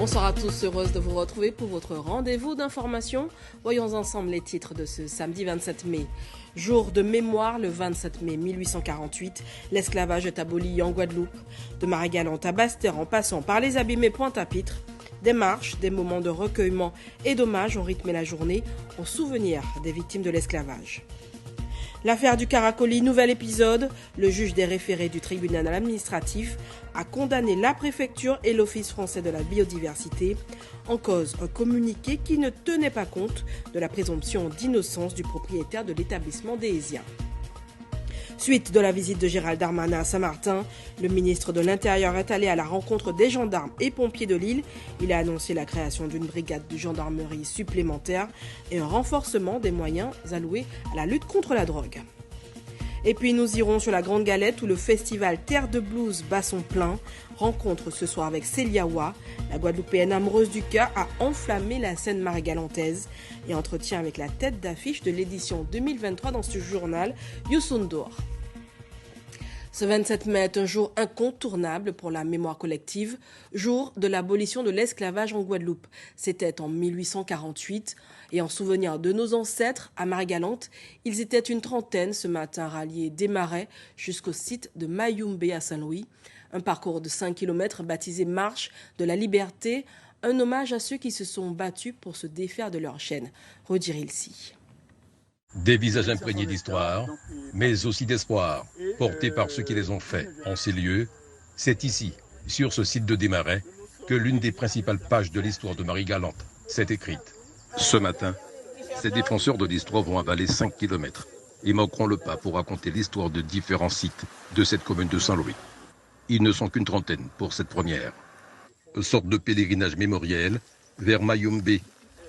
Bonsoir à tous, heureuse de vous retrouver pour votre rendez-vous d'information. Voyons ensemble les titres de ce samedi 27 mai. Jour de mémoire, le 27 mai 1848, l'esclavage est aboli en Guadeloupe. De Marie-Galante à Basse-Terre en passant par les Abîmés Pointe-à-Pitre, des marches, des moments de recueillement et d'hommage ont rythmé la journée en souvenir des victimes de l'esclavage. L'affaire du Caracoli, nouvel épisode. Le juge des référés du tribunal administratif a condamné la préfecture et l'Office français de la biodiversité. En cause, un communiqué qui ne tenait pas compte de la présomption d'innocence du propriétaire de l'établissement déésien. Suite de la visite de Gérald Darmanin à Saint-Martin, le ministre de l'Intérieur est allé à la rencontre des gendarmes et pompiers de l'île. Il a annoncé la création d'une brigade de gendarmerie supplémentaire et un renforcement des moyens alloués à la lutte contre la drogue. Et puis nous irons sur la Grande Galette où le festival Terre de Blues bat son plein. Rencontre ce soir avec Célia Wa. La Guadeloupéenne amoureuse du cœur a enflammé la scène marie-galantaise et entretien avec la tête d'affiche de l'édition 2023 dans ce journal, Youssoundour. Ce 27 mai est un jour incontournable pour la mémoire collective, jour de l'abolition de l'esclavage en Guadeloupe. C'était en 1848 et en souvenir de nos ancêtres à Marie-Galante, ils étaient une trentaine ce matin ralliés des Marais jusqu'au site de Mayumbe à Saint-Louis. Un parcours de 5 km baptisé Marche de la Liberté, un hommage à ceux qui se sont battus pour se défaire de leur chaîne. Rodirilsi. Des visages imprégnés d'histoire, mais aussi d'espoir, portés par ceux qui les ont faits en ces lieux. C'est ici, sur ce site de Desmarais, que l'une des principales pages de l'histoire de Marie-Galante s'est écrite. Ce matin, ces défenseurs de l'histoire vont avaler 5 km et manqueront le pas pour raconter l'histoire de différents sites de cette commune de Saint-Louis. Ils ne sont qu'une trentaine pour cette première. Une sorte de pèlerinage mémoriel vers Mayumbe,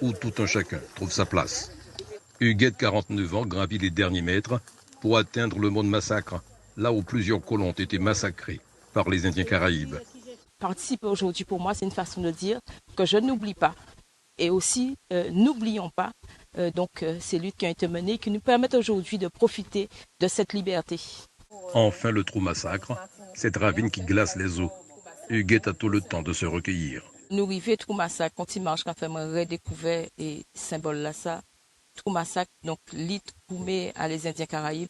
où tout un chacun trouve sa place. Huguette, 49 ans, gravit les derniers mètres pour atteindre le mont de Massacre, là où plusieurs colons ont été massacrés par les Indiens Caraïbes. Participer aujourd'hui, pour moi, c'est une façon de dire que je n'oublie pas. Et aussi, n'oublions pas ces luttes qui ont été menées, qui nous permettent aujourd'hui de profiter de cette liberté. Enfin, le trou Massacre, cette ravine qui glace les eaux. Huguette a tout le temps de se recueillir. Nous arrivons trou Massacre, quand il marche, quand on fait redécouvert et symbole là ça. Trou Massacre, donc l'île Koumé à les Indiens Caraïbes,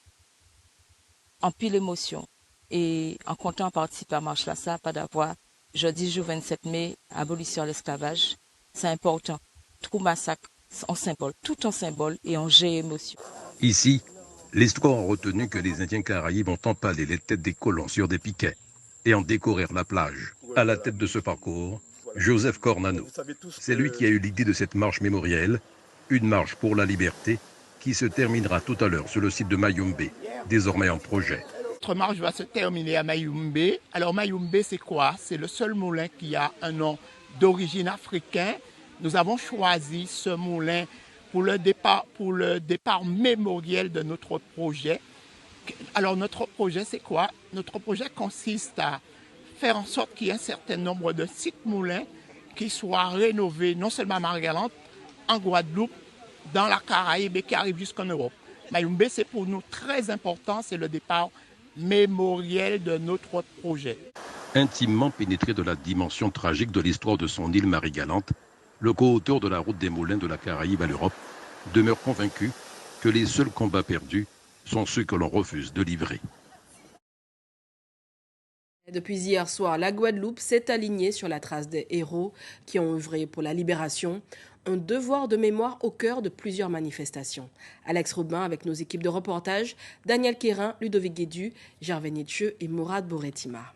en pile émotion. Et en comptant participer à Marche là ça, pas d'avoir, jeudi jour 27 mai, abolition de l'esclavage, c'est important. Trou Massacre, en symbole, tout en symbole et en jet émotion. Ici, l'histoire a retenu que les Indiens Caraïbes ont empalé les têtes des colons sur des piquets et en décorèrent la plage. À la tête de ce parcours, Joseph Cornano. C'est lui qui a eu l'idée de cette marche mémorielle, une marche pour la liberté qui se terminera tout à l'heure sur le site de Mayumbe, désormais en projet. Notre marche va se terminer à Mayumbe. Alors Mayumbe, c'est quoi? C'est le seul moulin qui a un nom d'origine africaine. Nous avons choisi ce moulin pour le départ mémoriel de notre projet. Alors notre projet, c'est quoi? Notre projet consiste à faire en sorte qu'il y ait un certain nombre de sites moulins qui soient rénovés, non seulement à Marie-Galante, en Guadeloupe, dans la Caraïbe et qui arrivent jusqu'en Europe. Mayumbe, c'est pour nous très important, c'est le départ mémoriel de notre projet. Intimement pénétré de la dimension tragique de l'histoire de son île Marie-Galante, le co-auteur de la route des moulins de la Caraïbe à l'Europe demeure convaincu que les seuls combats perdus sont ceux que l'on refuse de livrer. Depuis hier soir, la Guadeloupe s'est alignée sur la trace des héros qui ont œuvré pour la libération. Un devoir de mémoire au cœur de plusieurs manifestations. Alex Robin avec nos équipes de reportage, Daniel Quérin, Ludovic Guédu, Gervais Nietzsche et Mourad Bouretima.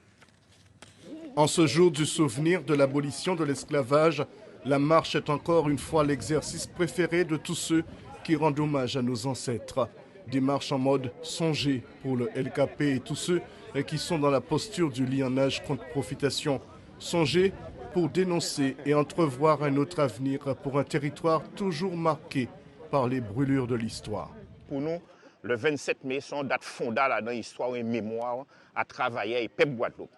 En ce jour du souvenir de l'abolition de l'esclavage, la marche est encore une fois l'exercice préféré de tous ceux qui rendent hommage à nos ancêtres. Des marches en mode songé pour le LKP et tous ceux qui sont dans la posture du lionnage contre profitation. Songé pour dénoncer et entrevoir un autre avenir pour un territoire toujours marqué par les brûlures de l'histoire. Pour nous, le 27 mai, c'est une date fondale dans l'histoire et mémoire à travailler et peuple Guadeloupe.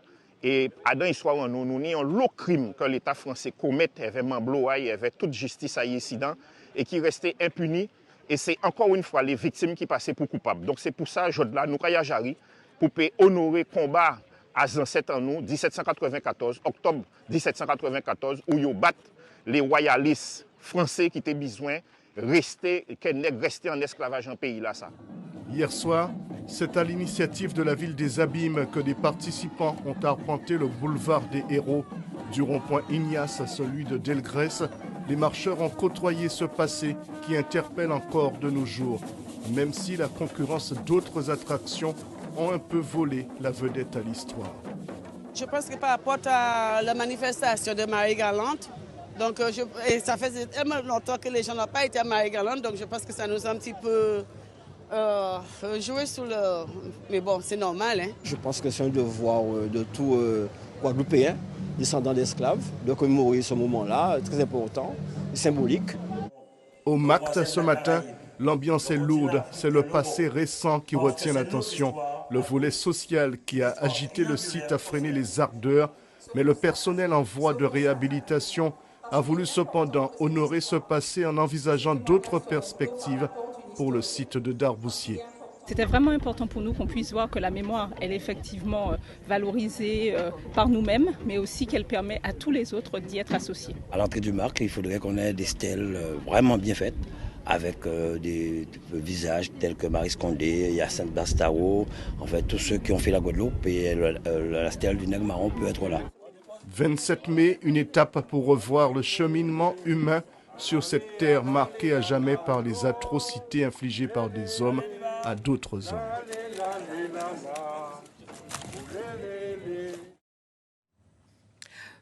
Et dans l'histoire, nous avons le crime que l'État français commet avec Mambloa, avec toute justice à incident et qui restait impuni. Et c'est encore une fois les victimes qui passaient pour coupables. Donc c'est pour ça, je là, nous, Kayajari, pour honorer le combat à ancêtres en nous, 1794, octobre 1794, où ils battent les royalistes français qui étaient besoin rester en esclavage en pays là ça. Hier soir, c'est à l'initiative de la ville des Abîmes que des participants ont arpenté le boulevard des Héros. Du rond-point Ignace à celui de Delgrès, les marcheurs ont côtoyé ce passé qui interpelle encore de nos jours, même si la concurrence d'autres attractions ont un peu volé la vedette à l'histoire. Je pense que par rapport à la manifestation de Marie-Galante, donc et ça fait tellement longtemps que les gens n'ont pas été à Marie-Galante, donc je pense que ça nous a un petit peu joué sur le... Mais bon, c'est normal. Hein. Je pense que c'est un devoir de tout Guadeloupéen, descendant d'esclaves, de commémorer ce moment-là, très important, symbolique. Au MACT ce matin, l'ambiance est lourde, c'est le passé récent qui retient l'attention. Le volet social qui a agité le site a freiné les ardeurs, mais le personnel en voie de réhabilitation a voulu cependant honorer ce passé en envisageant d'autres perspectives pour le site de Darboussier. C'était vraiment important pour nous qu'on puisse voir que la mémoire, elle est effectivement valorisée par nous-mêmes, mais aussi qu'elle permet à tous les autres d'y être associés. À l'entrée du marque, il faudrait qu'on ait des stèles vraiment bien faites, avec des visages tels que Marie Scondé, Hyacinthe Bastaro, en fait tous ceux qui ont fait la Guadeloupe, et la stèle du Nègre Marron peut être là. 27 mai, une étape pour revoir le cheminement humain sur cette terre marquée à jamais par les atrocités infligées par des hommes à d'autres hommes.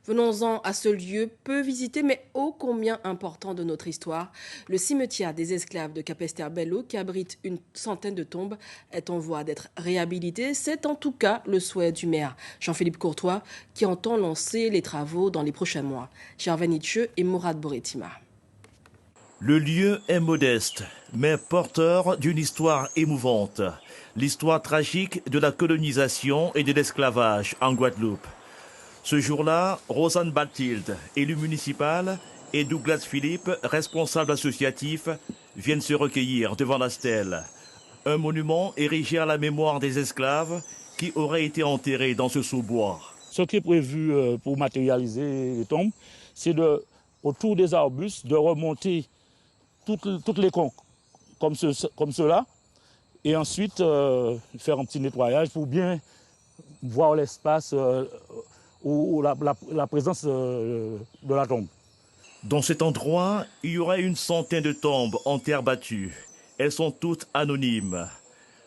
Venons-en à ce lieu peu visité mais ô combien important de notre histoire. Le cimetière des esclaves de Capesterre-Belle-Eau, qui abrite une centaine de tombes, est en voie d'être réhabilité. C'est en tout cas le souhait du maire Jean-Philippe Courtois, qui entend lancer les travaux dans les prochains mois. Gervais Nietzsche et Mourad Boretima. Le lieu est modeste, mais porteur d'une histoire émouvante. L'histoire tragique de la colonisation et de l'esclavage en Guadeloupe. Ce jour-là, Rosanne Bathilde, élue municipale, et Douglas Philippe, responsable associatif, viennent se recueillir devant la stèle. Un monument érigé à la mémoire des esclaves qui auraient été enterrés dans ce sous-bois. Ce qui est prévu pour matérialiser les tombes, c'est autour des arbustes de remonter toutes les cons comme cela, et ensuite faire un petit nettoyage pour bien voir l'espace ou la présence de la tombe. Dans cet endroit, il y aurait une centaine de tombes en terre battue. Elles sont toutes anonymes.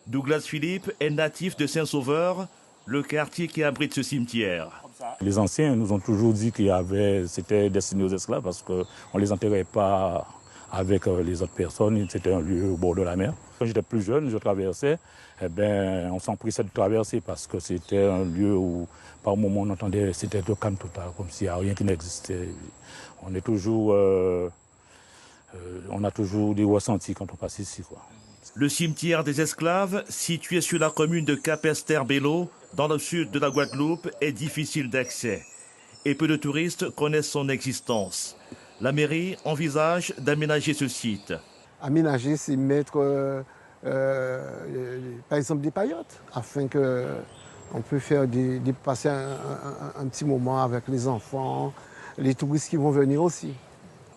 Douglas Philippe est natif de Saint-Sauveur, le quartier qui abrite ce cimetière. Les anciens nous ont toujours dit que c'était destiné aux esclaves parce qu'on ne les enterrait pas avec les autres personnes. C'était un lieu au bord de la mer. Quand j'étais plus jeune, je traversais. On s'empressait de traverser parce que c'était un lieu où, par moment, on entendait, c'était le calme total, comme s'il n'y a rien qui n'existait. On a toujours des ressentis quand on passe ici, quoi. Le cimetière des esclaves, situé sur la commune de Capesterre-Belle-Eau, dans le sud de la Guadeloupe, est difficile d'accès. Et peu de touristes connaissent son existence. La mairie envisage d'aménager ce site. Aménager, c'est mettre, par exemple, des paillotes, afin qu'on puisse passer un petit moment avec les enfants, les touristes qui vont venir aussi.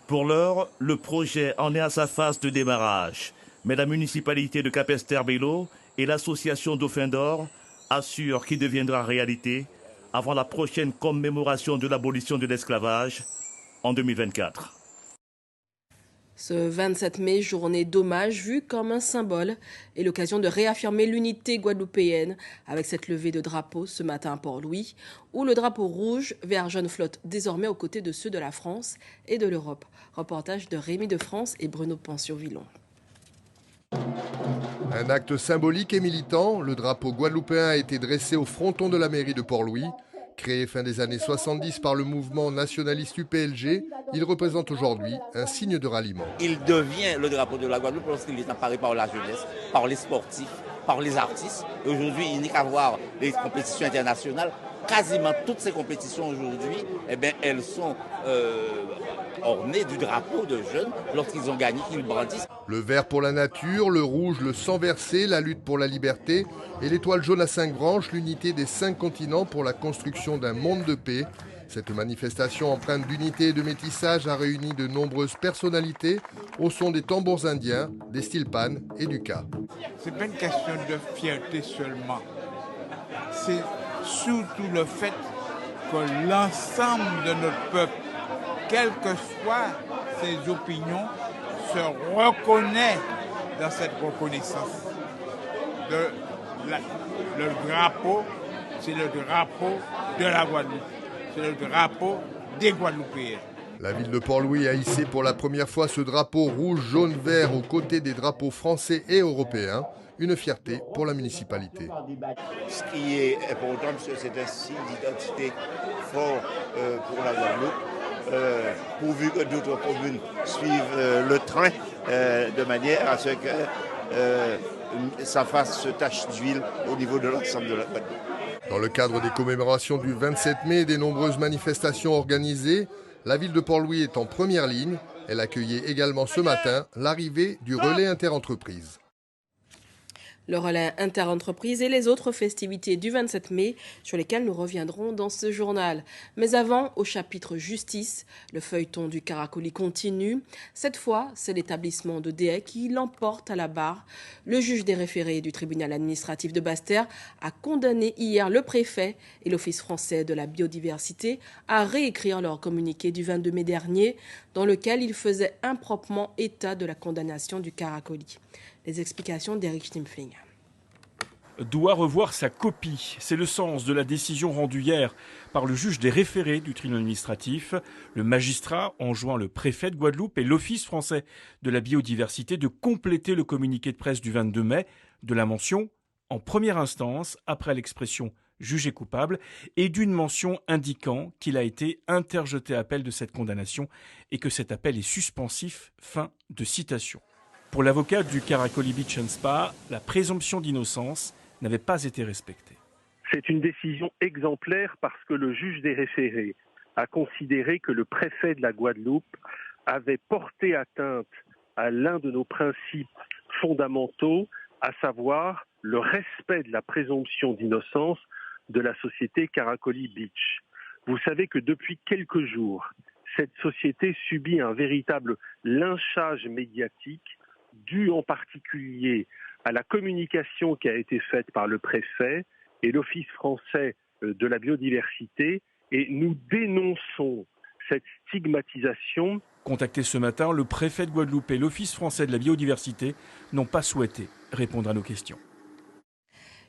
Pour l'heure, le projet en est à sa phase de démarrage. Mais la municipalité de Capesterre-Belle-Eau et l'association Dauphin d'Or assurent qu'il deviendra réalité avant la prochaine commémoration de l'abolition de l'esclavage en 2024. Ce 27 mai, journée d'hommage vue comme un symbole et l'occasion de réaffirmer l'unité guadeloupéenne avec cette levée de drapeau ce matin à Port-Louis, où le drapeau rouge vert jaune flotte désormais aux côtés de ceux de la France et de l'Europe. Reportage de Rémi de France et Bruno Pension-Villon. Un acte symbolique et militant, le drapeau guadeloupéen a été dressé au fronton de la mairie de Port-Louis. Créé fin des années 70 par le mouvement nationaliste UPLG, il représente aujourd'hui un signe de ralliement. Il devient le drapeau de la Guadeloupe lorsqu'il est apparu par la jeunesse, par les sportifs, par les artistes. Et aujourd'hui, il n'y qu'à voir les compétitions internationales quasiment toutes ces compétitions aujourd'hui, eh bien, elles sont ornées du drapeau de jeunes lorsqu'ils ont gagné, qu'ils brandissent. Le vert pour la nature, le rouge, le sang versé, la lutte pour la liberté et l'étoile jaune à 5 branches, l'unité des 5 continents pour la construction d'un monde de paix. Cette manifestation empreinte d'unité et de métissage a réuni de nombreuses personnalités au son des tambours indiens, des stilpan et du ka. Ce n'est pas une question de fierté seulement. C'est surtout le fait que l'ensemble de notre peuple, quelles que soient ses opinions, se reconnaît dans cette reconnaissance. Le drapeau, c'est le drapeau de la Guadeloupe. C'est le drapeau des Guadeloupéens. La ville de Port-Louis a hissé pour la première fois ce drapeau rouge, jaune, vert aux côtés des drapeaux français et européens. Une fierté pour la municipalité. Ce qui est important, parce que c'est un signe d'identité fort pour la Guadeloupe, pourvu que d'autres communes suivent le train de manière à ce que ça fasse tache d'huile au niveau de l'ensemble de la Guadeloupe. Dans le cadre des commémorations du 27 mai et des nombreuses manifestations organisées, la ville de Port-Louis est en première ligne. Elle accueillait également ce matin l'arrivée du relais interentreprises. Le relais interentreprises et les autres festivités du 27 mai sur lesquelles nous reviendrons dans ce journal. Mais avant, au chapitre justice, le feuilleton du Caracoli continue. Cette fois, c'est l'établissement de Déhay qui l'emporte à la barre. Le juge des référés du tribunal administratif de Basse-Terre a condamné hier le préfet et l'Office français de la biodiversité à réécrire leur communiqué du 22 mai dernier dans lequel ils faisaient improprement état de la condamnation du Caracoli. Les explications d'Eric Stimpfling. Doit revoir sa copie. C'est le sens de la décision rendue hier par le juge des référés du tribunal administratif. Le magistrat enjoint le préfet de Guadeloupe et l'Office français de la biodiversité de compléter le communiqué de presse du 22 mai de la mention en première instance après l'expression jugé coupable et d'une mention indiquant qu'il a été interjeté appel de cette condamnation et que cet appel est suspensif. Fin de citation. Pour l'avocat du Caracoli Beach and Spa, la présomption d'innocence n'avait pas été respectée. C'est une décision exemplaire parce que le juge des référés a considéré que le préfet de la Guadeloupe avait porté atteinte à l'un de nos principes fondamentaux, à savoir le respect de la présomption d'innocence de la société Caracoli Beach. Vous savez que depuis quelques jours, cette société subit un véritable lynchage médiatique dû en particulier à la communication qui a été faite par le préfet et l'Office français de la biodiversité, et nous dénonçons cette stigmatisation. Contacté ce matin, le préfet de Guadeloupe et l'Office français de la biodiversité n'ont pas souhaité répondre à nos questions.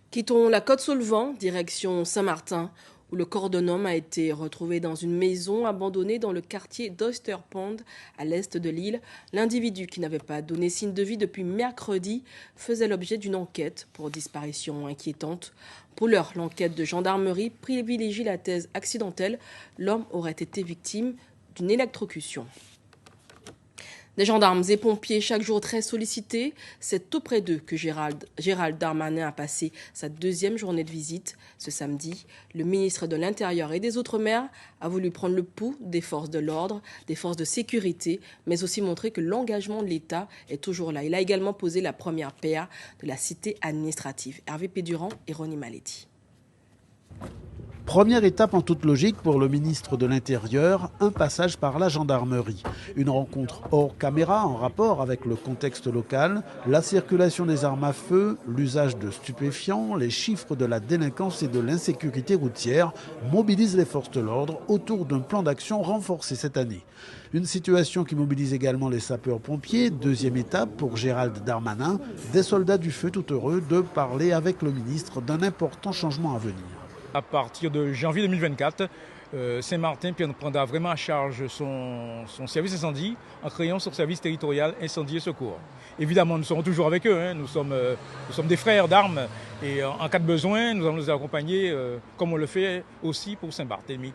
Quittons la Côte-sous-le-Vent, direction Saint-Martin, où le corps d'un homme a été retrouvé dans une maison abandonnée dans le quartier d'Oyster Pond, à l'est de l'île. L'individu, qui n'avait pas donné signe de vie depuis mercredi, faisait l'objet d'une enquête pour disparition inquiétante. Pour l'heure, l'enquête de gendarmerie privilégie la thèse accidentelle. L'homme aurait été victime d'une électrocution. Des gendarmes et pompiers chaque jour très sollicités, c'est auprès d'eux que Gérald Darmanin a passé sa deuxième journée de visite. Ce samedi, le ministre de l'Intérieur et des Outre-mer a voulu prendre le pouls des forces de l'ordre, des forces de sécurité, mais aussi montrer que l'engagement de l'État est toujours là. Il a également posé la première pierre de la cité administrative. Hervé Pédurand et Ronnie Maletti. Première étape en toute logique pour le ministre de l'Intérieur, un passage par la gendarmerie. Une rencontre hors caméra en rapport avec le contexte local, la circulation des armes à feu, l'usage de stupéfiants, les chiffres de la délinquance et de l'insécurité routière mobilisent les forces de l'ordre autour d'un plan d'action renforcé cette année. Une situation qui mobilise également les sapeurs-pompiers. Deuxième étape pour Gérald Darmanin, des soldats du feu tout heureux de parler avec le ministre d'un important changement à venir. À partir de janvier 2024, Saint-Martin prendra vraiment en charge son service incendie en créant son service territorial incendie et secours. Évidemment, nous serons toujours avec eux. Nous sommes des frères d'armes et en cas de besoin, nous allons nous accompagner comme on le fait aussi pour Saint-Barthélemy.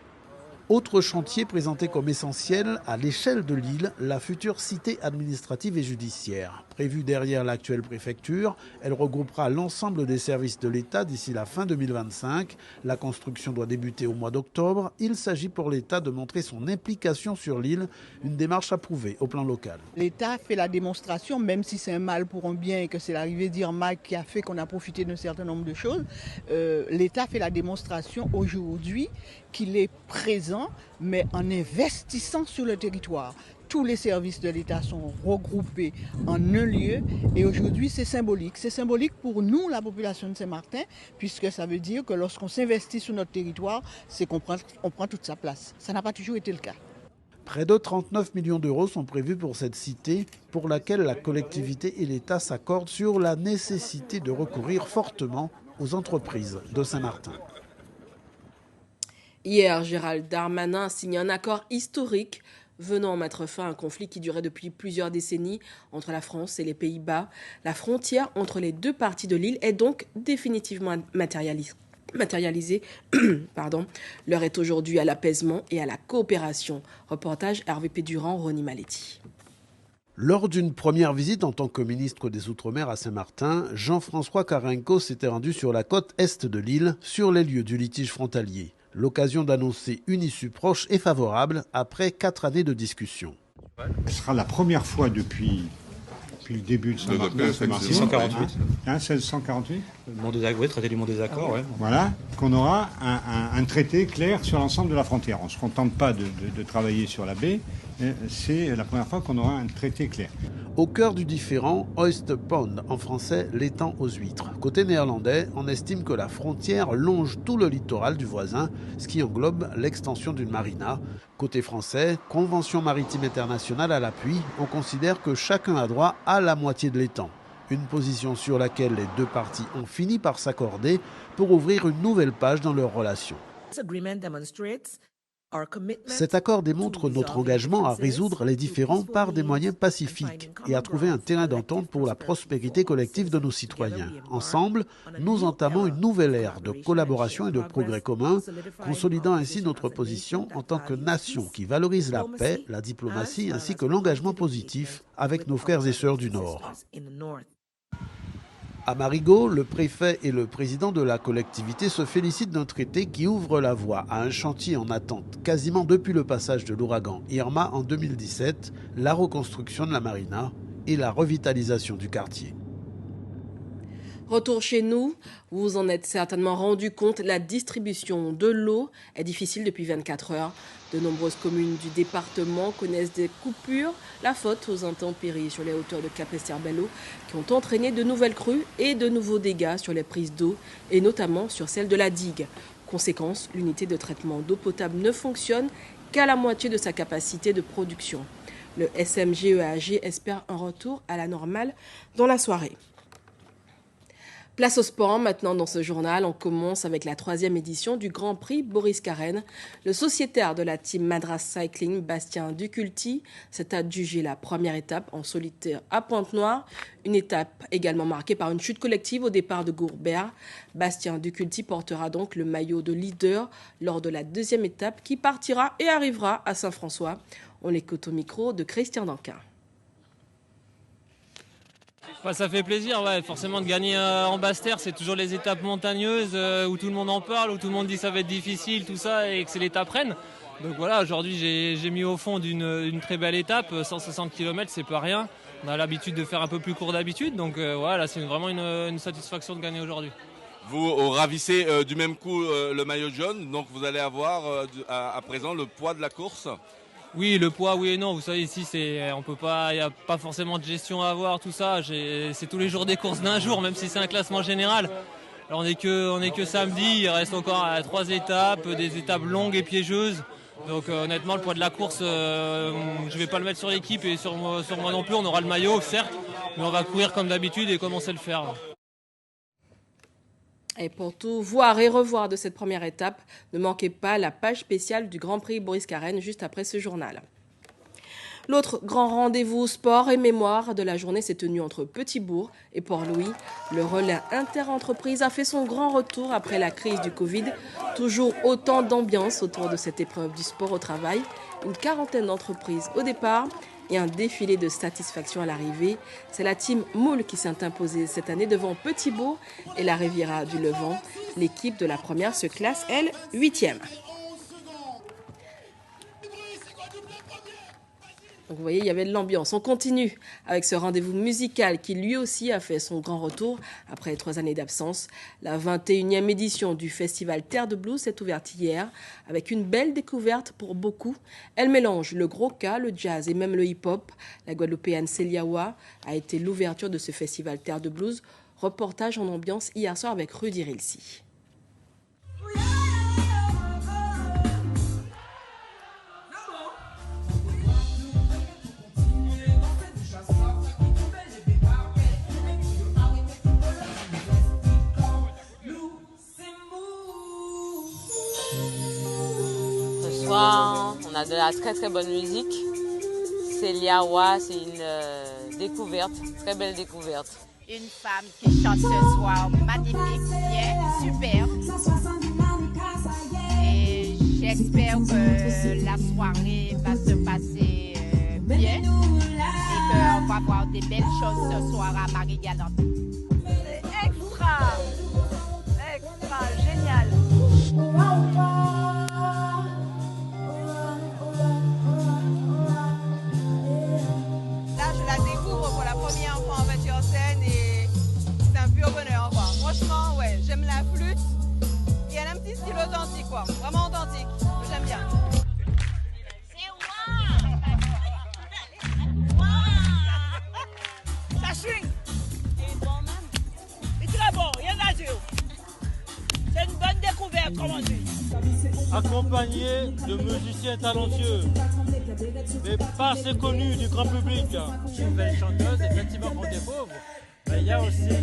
Autre chantier présenté comme essentiel, à l'échelle de l'île, la future cité administrative et judiciaire. Prévue derrière l'actuelle préfecture, elle regroupera l'ensemble des services de l'État d'ici la fin 2025. La construction doit débuter au mois d'octobre. Il s'agit pour l'État de montrer son implication sur l'île, une démarche approuvée au plan local. L'État fait la démonstration, même si c'est un mal pour un bien et que c'est l'arrivée d'Irma qui a fait qu'on a profité d'un certain nombre de choses. L'État fait la démonstration aujourd'hui qu'il est présent, mais en investissant sur le territoire. Tous les services de l'État sont regroupés en un lieu et aujourd'hui c'est symbolique. C'est symbolique pour nous, la population de Saint-Martin, puisque ça veut dire que lorsqu'on s'investit sur notre territoire, c'est qu'on prend toute sa place. Ça n'a pas toujours été le cas. Près de 39 millions d'euros sont prévus pour cette cité, pour laquelle la collectivité et l'État s'accordent sur la nécessité de recourir fortement aux entreprises de Saint-Martin. Hier, Gérald Darmanin a signé un accord historique venant mettre fin à un conflit qui durait depuis plusieurs décennies entre la France et les Pays-Bas. La frontière entre les deux parties de l'île est donc définitivement matérialisée. L'heure est aujourd'hui à l'apaisement et à la coopération. Reportage Hervé Pédurand, Ronnie Maletti. Lors d'une première visite en tant que ministre des Outre-mer à Saint-Martin, Jean-François Carenco s'était rendu sur la côte est de l'île, sur les lieux du litige frontalier. L'occasion d'annoncer une issue proche et favorable après 4 années de discussion. Ce sera la première fois depuis le début de Saint-Martin. 1648. 1648 Oui, traité du Mont des Accords, ouais. Voilà, qu'on aura un traité clair sur l'ensemble de la frontière. On ne se contente pas de travailler sur la baie, c'est la première fois qu'on aura un traité clair. Au cœur du différend, Oyster Pond, en français l'étang aux huîtres. Côté néerlandais, on estime que la frontière longe tout le littoral du voisin, ce qui englobe l'extension d'une marina. Côté français, convention maritime internationale à l'appui, on considère que chacun a droit à la moitié de l'étang. Une position sur laquelle les deux parties ont fini par s'accorder pour ouvrir une nouvelle page dans leur relation. Cet accord démontre notre engagement à résoudre les différends par des moyens pacifiques et à trouver un terrain d'entente pour la prospérité collective de nos citoyens. Ensemble, nous entamons une nouvelle ère de collaboration et de progrès commun, consolidant ainsi notre position en tant que nation qui valorise la paix, la diplomatie ainsi que l'engagement positif avec nos frères et sœurs du Nord. À Marigot, le préfet et le président de la collectivité se félicitent d'un traité qui ouvre la voie à un chantier en attente quasiment depuis le passage de l'ouragan Irma en 2017, la reconstruction de la marina et la revitalisation du quartier. Retour chez nous, vous vous en êtes certainement rendu compte, la distribution de l'eau est difficile depuis 24 heures. De nombreuses communes du département connaissent des coupures, la faute aux intempéries sur les hauteurs de Capesterre-Belle-Eau qui ont entraîné de nouvelles crues et de nouveaux dégâts sur les prises d'eau et notamment sur celle de la digue. Conséquence, l'unité de traitement d'eau potable ne fonctionne qu'à la moitié de sa capacité de production. Le SMGEAG espère un retour à la normale dans la soirée. Place au sport maintenant dans ce journal. On commence avec la 3e édition du Grand Prix Boris Carène. Le sociétaire de la team Madras Cycling, Bastien Duculti, s'est adjugé la première étape en solitaire à Pointe-Noire. Une étape également marquée par une chute collective au départ de Gourbert. Bastien Duculti portera donc le maillot de leader lors de la 2e étape qui partira et arrivera à Saint-François. On l'écoute au micro de Christian Danquin. Ça fait plaisir, ouais. Forcément de gagner en Basse-Terre, c'est toujours les étapes montagneuses où tout le monde en parle, où tout le monde dit que ça va être difficile, tout ça, et que c'est l'étape reine. Donc voilà, aujourd'hui j'ai mis au fond d'une très belle étape, 160 km, c'est pas rien. On a l'habitude de faire un peu plus court d'habitude, donc voilà, c'est vraiment une satisfaction de gagner aujourd'hui. Vous ravissez du même coup le maillot jaune, donc vous allez avoir à présent le poids de la course. Oui, le poids, oui et non. Vous savez, ici, on peut pas, il n'y a pas forcément de gestion à avoir, tout ça. C'est tous les jours des courses d'un jour, même si c'est un classement général. Alors, on est que samedi. Il reste encore 3 étapes, des étapes longues et piégeuses. Donc, honnêtement, le poids de la course, je vais pas le mettre sur l'équipe et sur moi non plus. On aura le maillot, certes, mais on va courir comme d'habitude et comme on sait le faire. Et pour tout voir et revoir de cette première étape, ne manquez pas la page spéciale du Grand Prix Boris Carène juste après ce journal. L'autre grand rendez-vous sport et mémoire de la journée s'est tenu entre Petit-Bourg et Port-Louis. Le relais interentreprise a fait son grand retour après la crise du Covid. Toujours autant d'ambiance autour de cette épreuve du sport au travail. Une quarantaine d'entreprises au départ et un défilé de satisfaction à l'arrivée. C'est la team Moule qui s'est imposée cette année devant Petit-Bourg et la Riviera du Levant. L'équipe de la première se classe, elle, 8e. Donc vous voyez, il y avait de l'ambiance. On continue avec ce rendez-vous musical qui lui aussi a fait son grand retour après 3 années d'absence. La 21e édition du festival Terre de Blues s'est ouverte hier avec une belle découverte pour beaucoup. Elle mélange le gros cas, le jazz et même le hip-hop. La Guadeloupéenne Célia Wa a été l'ouverture de ce festival Terre de Blues. Reportage en ambiance hier soir avec Rudy Rilsi. On a de la très très bonne musique. Célia Wa, c'est une découverte, très belle découverte. Une femme qui chante ce soir, magnifique, bien, super. Et j'espère que la soirée va se passer bien et qu'on va voir des belles choses ce soir à Marie-Galante. C'est extra, génial. Franchement, ouais, j'aime la flûte. Il y a un petit style authentique, quoi. Vraiment authentique. J'aime bien. Ça swing. C'est très bon, rien à dire. C'est une bonne découverte, comme on dit. Accompagné de musiciens talentueux, mais pas assez connus du grand public. Une belle chanteuse, effectivement, qu'on découvre. Mais il y a aussi 2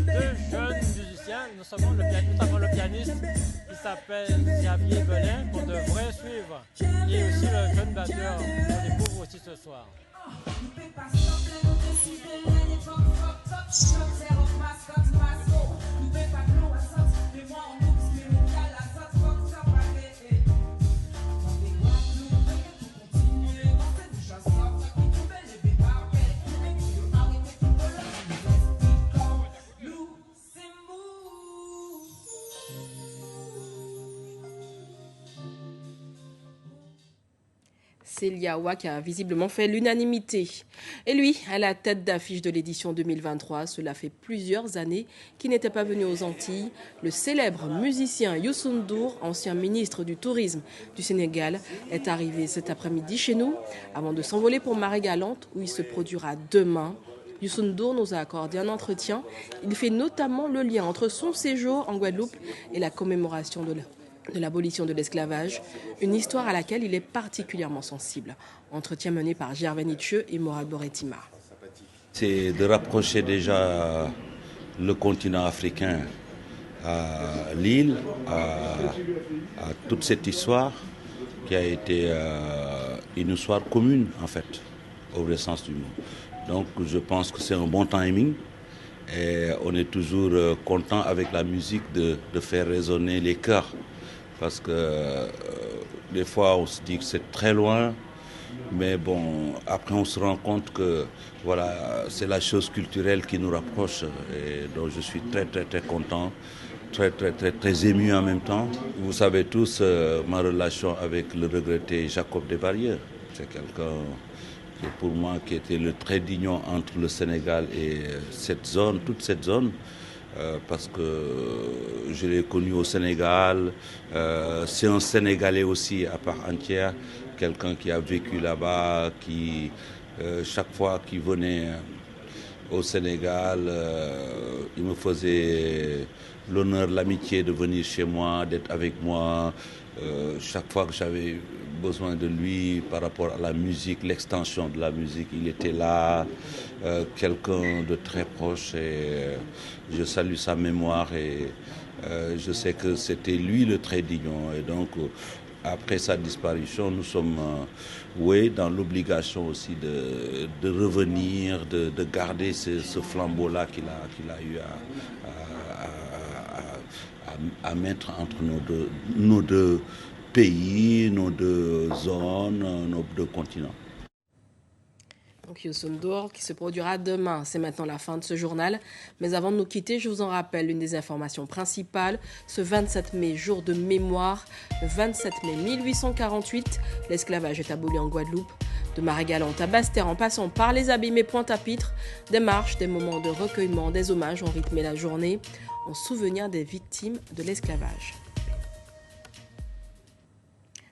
jeunes musiciens, notamment le pianiste qui s'appelle Xavier Belin, qu'on devrait suivre. Et aussi le jeune batteur qu'on découvre aussi ce soir. Célia Wa qui a visiblement fait l'unanimité. Et lui, à la tête d'affiche de l'édition 2023, cela fait plusieurs années qu'il n'était pas venu aux Antilles. Le célèbre musicien Youssou N'Dour, ancien ministre du Tourisme du Sénégal, est arrivé cet après-midi chez nous avant de s'envoler pour Marie-Galante où il se produira demain. Youssou N'Dour nous a accordé un entretien. Il fait notamment le lien entre son séjour en Guadeloupe et la commémoration de l'abolition de l'esclavage, une histoire à laquelle il est particulièrement sensible. Entretien mené par Gervais Nietzsche et Morad Boretima. C'est de rapprocher déjà le continent africain à l'île, à toute cette histoire qui a été une histoire commune en fait, au vrai sens du mot. Donc je pense que c'est un bon timing. Et on est toujours content avec la musique de faire résonner les cœurs. Parce que des fois on se dit que c'est très loin, mais bon, après on se rend compte que voilà, c'est la chose culturelle qui nous rapproche. Et donc je suis très très très content, très ému en même temps. Vous savez tous ma relation avec le regretté Jacob Desbarrières. C'est quelqu'un qui pour moi qui était le trait d'union entre le Sénégal et cette zone, toute cette zone. Parce que je l'ai connu au Sénégal, c'est un Sénégalais aussi à part entière, quelqu'un qui a vécu là-bas, qui chaque fois qu'il venait au Sénégal, il me faisait l'honneur, l'amitié de venir chez moi, d'être avec moi. Chaque fois que j'avais besoin de lui par rapport à la musique, l'extension de la musique, il était là, quelqu'un de très proche et je salue sa mémoire et je sais que c'était lui le trait d'union et donc après sa disparition, nous sommes dans l'obligation aussi de revenir, de garder ce flambeau-là qu'il a eu à mettre entre nos deux pays, nos deux zones, nos deux continents. Donc Youssou N'Dour qui se produira demain. C'est maintenant la fin de ce journal. Mais avant de nous quitter, je vous en rappelle l'une des informations principales. Ce 27 mai, jour de mémoire, le 27 mai 1848, l'esclavage est aboli en Guadeloupe. De Marie-Galante à Basse-Terre en passant par les Abîmés Pointe-à-Pitre, des marches, des moments de recueillement, des hommages ont rythmé la journée en souvenir des victimes de l'esclavage.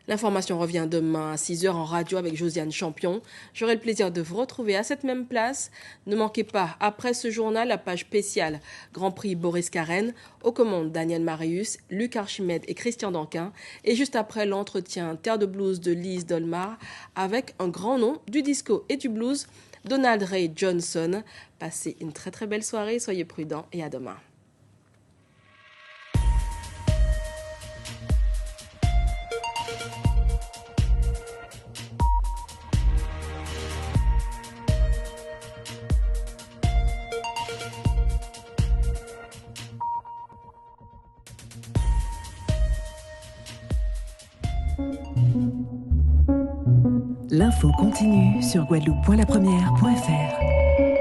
L'information revient demain à 6h en radio avec Josiane Champion. J'aurai le plaisir de vous retrouver à cette même place. Ne manquez pas, après ce journal, la page spéciale Grand Prix Boris Carène, aux commandes Daniel Marius, Luc Archimède et Christian Danquin. Et juste après, l'entretien Terre de blues de Lise Dolmar avec un grand nom du disco et du blues, Donald Ray Johnson. Passez une très très belle soirée, soyez prudents et à demain. L'info continue sur guadeloupe.lapremière.fr.